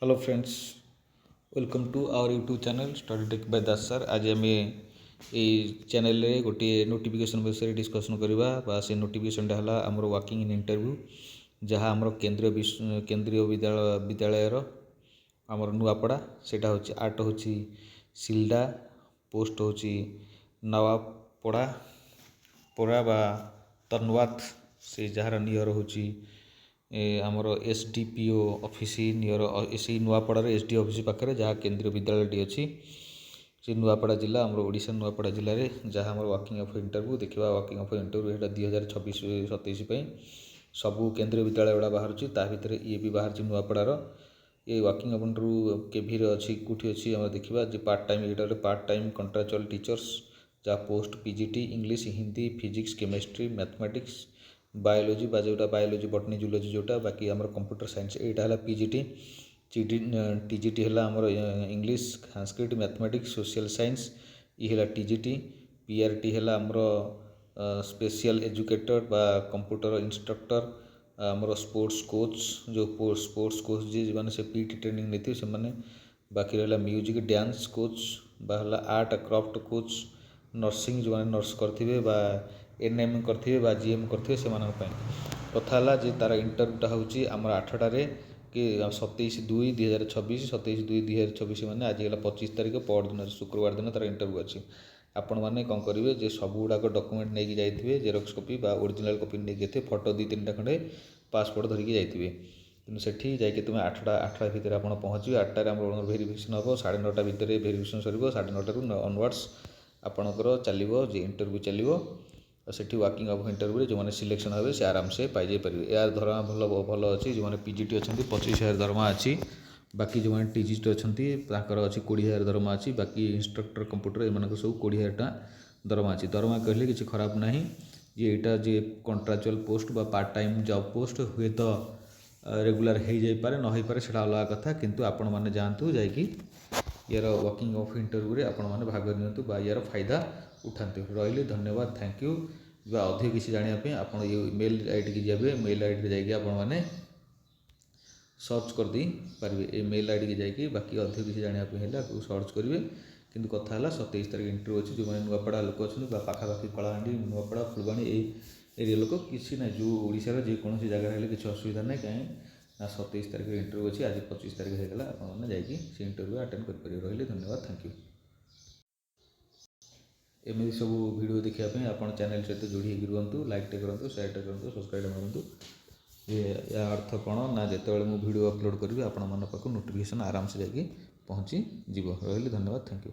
Hello friends, welcome to our YouTube channel study tech by Das sir. आज आम ये channel रे गोटे नोटिफिकेशन विषय डिस्कसन करवा से नोटिफिकेशन है आमर वर्किंग इन इंटरव्यू जहाँ आमर केंद्रीय विद्यालय आमर नुआपड़ा सेटा हूँ आर्ट हूँ सिल्डा पोस्ट हूँ नवापड़ा पड़ा बा तनवात से जार नियर हूँ आमर एसडीपीओ ऑफिस नियर से नुआपड़ार एसडी ऑफिस पाखे जहाँ केंद्रीय विद्यालय अच्छी से नुआपड़ा जिला आमर ओडिशा नुआपड़ा जिले में जहाँ आम वर्किंग ऑफ इंटरव्यू देखा वर्किंग ऑफ इंटरव्यू है 2026-27 सबू केंद्रीय विद्यालय गुड़ा बाहर भितर ये भी बाहर नुआपड़ार ये वर्किंग ऑफ इंटरव्यू केभी अच्छी कौटी अच्छी आम देखा पार्ट टाइम ये पार्ट टाइम कंट्राक्चुअल टीचर्स जहाँ post PGT English Hindi physics chemistry mathematics biology जोटा बायोलोजी बटनी जूलोजी जोटा बाकी आम कंप्यूटर साइंस यहाँ है पीजीटी टीजीटी है आमर English Sanskrit mathematics social science ये है टीजीटी पीआरटी है आमर स्पेशल एजुकेटर बा कंप्यूटर इंस्ट्रक्टर आमर स्पोर्ट्स कोच जो स्पोर्ट्स कोच जी मैंने से पीटी ट्रेनिंग लेते से मैंने बाकी रहा म्यूजिक डांस कोच बा आर्ट क्राफ्ट कोच नर्सिंग जो मैंने नर्स करेंगे बा एनएम करेंगे बा जीएम करेंगे से कथा जे तार इंटरव्यूटा हूँ आम 8टार कि 27/2/2026 27/2/2026 मैंने आज है 25 तारीख पर दिन शुक्रवार दिन तार इंटरव्यू अच्छी आपण मैंने कौन करेंगे जे सब गुड़ाक डॉक्यूमेंट नहीं जाइए जेरक्स कॉपी बा ओरिजिनल कॉपी नहीं जाइए फोटो 2-3टा खंडे पासपोर्ट धरिकी जाइए तेणु सेठी जाकि तुम 8टा भितर आप पहुँचे 8टार आम भेरिफिकेसन हम 9:30 भितर भेरिफिकेसन सर 9:30 ऑनवर्ड्स आपणकर चलो जे इंटरव्यू चलो सेठी वर्किंग ऑफ इंटरव्यू जो मैंने सिलेक्शन हे से आराम से पाई पारे यार दरमा भल भल अच्छी जो मैंने पीजीटी अच्छा 25,000 दरमा अच्छी बाकी जो मैंने टीजीटी अच्छा अच्छी 20,000 दरमा अच्छी बाकी इंस्ट्रक्टर कंप्यूटर ये सब 20,000 टका दरमा अच्छी दरमा कहले किसी खराब ना ये यहाँ जे कंट्राक्चुअल पोस्ट बा पार्ट टाइम जॉब पोस्ट हुए तो रेगुलर हो जापे न हो पारे से अलग कथा किंतु आपण मैंने जातु जाकि यार वर्किंग ऑफ इंटरव्यू आपण मैंने भाग नियंतु बा यार फायदा उठाते रही धन्यवाद थैंक यू अधिक किसी जानापी आप मेल आईडी की जाए मेल आईडी जाकि आपने सर्च कर दी पारे ये मेल आईडी की जाकि बाकी अधिक किसी जानापी है सर्च करेंगे किंतु कथा 27 तारीख इंटरव्यू अच्छी जो मैंने नुआपड़ा लोक अच्छा पाखापाखि कलाहांडी नुआपड़ा फुलबाणी एरिया लोक किसी ना जो ओडिशार जेकोसी जगह किसी असुविधा ना कहीं ना 27 तारीख इंटरव्यू अच्छी आज 25 तारीख होगा आपने जाकि से इंटरव्यू अटेंड करेंगे रही धन्यवाद थैंक यू एमती सब वीडियो देखापी आप चैनल सहित जोड़ी रुहतु लाइक करूँ शेयर करूँ सब्सक्राइब मारतु या अर्थ कौन ना जो मुझे वीडियो अपलोड करी आपण मन पाक नोटिफिकेशन आराम से जाकि पहुँची जीव रही धन्यवाद थैंक यू।